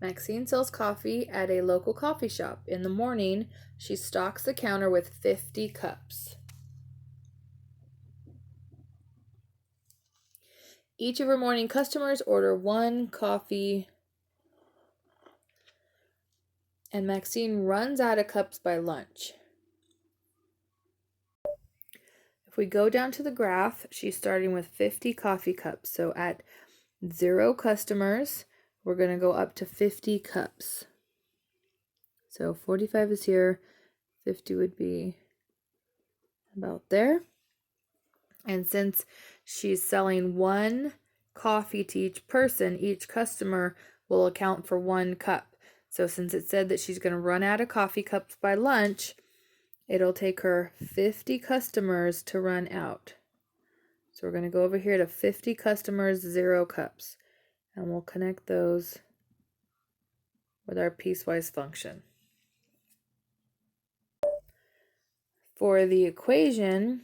Maxine sells coffee at a local coffee shop. In the morning, she stocks the counter with 50 cups. Each of her morning customers order 1 coffee, and Maxine runs out of cups by lunch. If we go down to the graph, she's starting with 50 coffee cups. So at 0 customers, we're going to go up to 50 cups. So 45 is here, 50 would be about there. And since she's selling 1 coffee to each person, each customer will account for 1 cup. So since it said that she's going to run out of coffee cups by lunch, it'll take her 50 customers to run out. So we're going to go over here to 50 customers, 0 cups. And we'll connect those with our piecewise function. For the equation,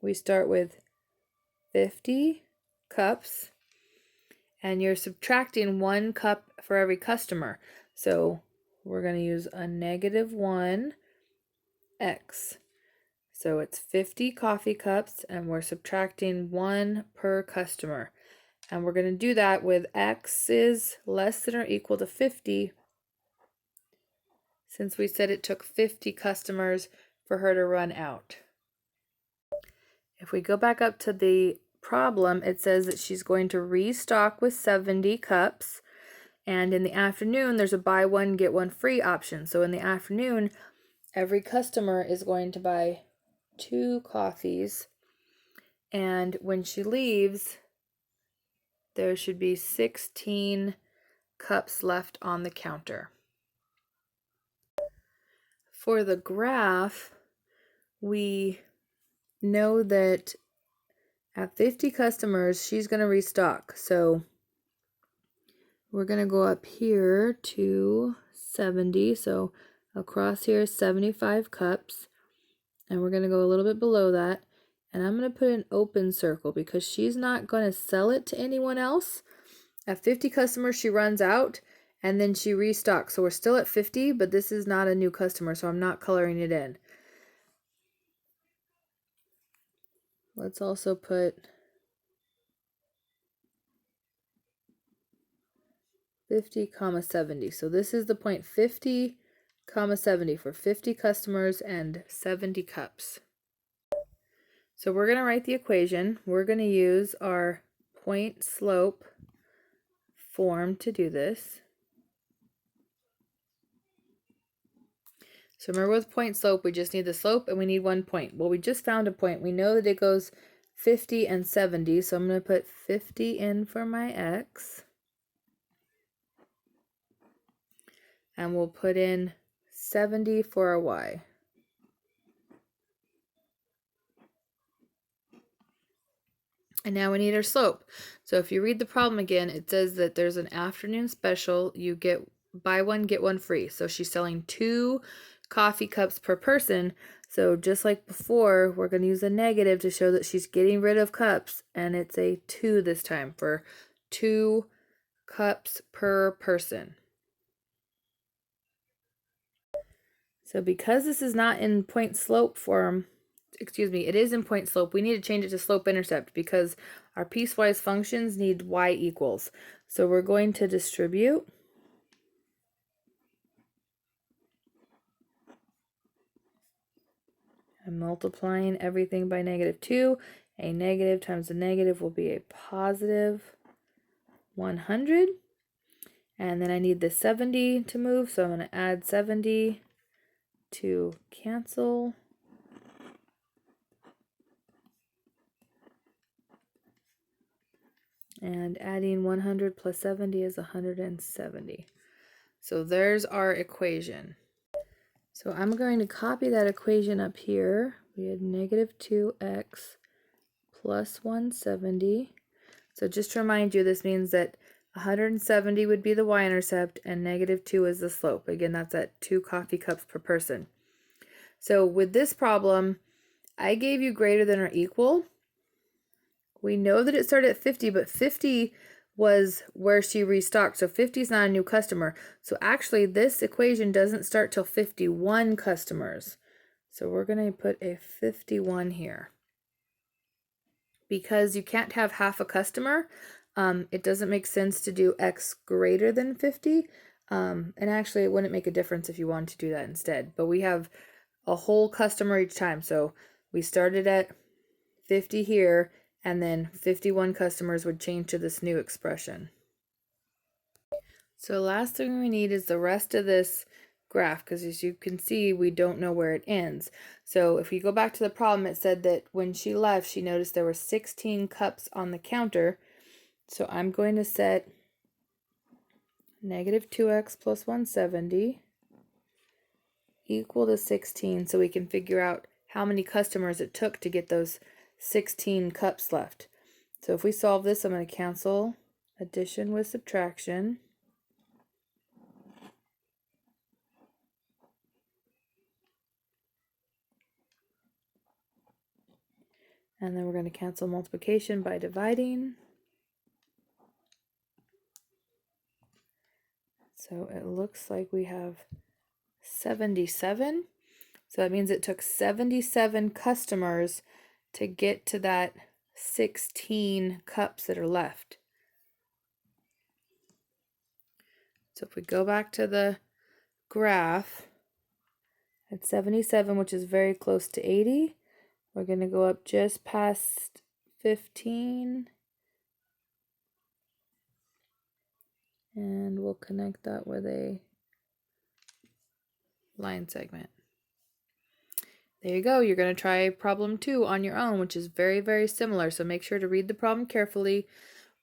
we start with 50 cups, and you're subtracting 1 cup for every customer. So we're going to use a -1 x. So it's 50 coffee cups, and we're subtracting 1 per customer. And we're going to do that with x is less than or equal to 50, since we said it took 50 customers for her to run out. If we go back up to the problem, it says that she's going to restock with 70 cups, and in the afternoon there's a buy 1 get 1 free option. So in the afternoon, every customer is going to buy 2 coffees, and when she leaves, there should be 16 cups left on the counter. For the graph, we know that at 50 customers, she's going to restock. So we're going to go up here to 70. So across here is 75 cups. And we're going to go a little bit below that. And I'm going to put an open circle because she's not going to sell it to anyone else. At 50 customers, she runs out and then she restocks. So we're still at 50, but this is not a new customer, so I'm not coloring it in. Let's also put 50, 70. So this is the point 50, 70 for 50 customers and 70 cups. So we're going to write the equation. We're going to use our point slope form to do this. So remember, with point slope, we just need the slope and we need 1 point. Well, we just found a point. We know that it goes 50 and 70, so I'm going to put 50 in for my x. And we'll put in 70 for our y. And now we need our slope. So if you read the problem again, it says that there's an afternoon special. You get buy 1, get 1 free. So she's selling 2 coffee cups per person. So just like before, we're going to use a negative to show that she's getting rid of cups, and it's a 2 this time for 2 cups per person. So because this is not in point slope form, it is in point slope, we need to change it to slope intercept because our piecewise functions need y equals. So we're going to distribute. I'm multiplying everything by -2. A negative times a negative will be a positive 100. And then I need the 70 to move, so I'm going to add 70 to cancel. And adding 100 plus 70 is 170. So there's our equation. So I'm going to copy that equation up here. We had -2x plus 170. So just to remind you, this means that 170 would be the y-intercept and -2 is the slope. Again, that's at 2 coffee cups per person. So with this problem, I gave you greater than or equal. We know that it started at 50, but 50 was where she restocked. So 50 is not a new customer. So actually this equation doesn't start till 51 customers. So we're going to put a 51 here. Because you can't have half a customer, it doesn't make sense to do x greater than 50. And actually it wouldn't make a difference if you wanted to do that instead. But we have a whole customer each time. So we started at 50 here, and then 51 customers would change to this new expression. So last thing we need is the rest of this graph, because as you can see, we don't know where it ends. So if we go back to the problem, it said that when she left, she noticed there were 16 cups on the counter. So I'm going to set negative 2x plus 170 equal to 16, so we can figure out how many customers it took to get those 16 cups left. So if we solve this, I'm going to cancel addition with subtraction. And then we're going to cancel multiplication by dividing. So it looks like we have 77. So that means it took 77 customers to get to that 16 cups that are left. So if we go back to the graph at 77, which is very close to 80, we're going to go up just past 15. And we'll connect that with a line segment. There you go. You're going to try problem 2 on your own, which is very, very similar. So make sure to read the problem carefully,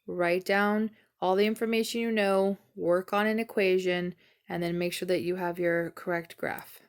write down all the information you know, work on an equation, and then make sure that you have your correct graph.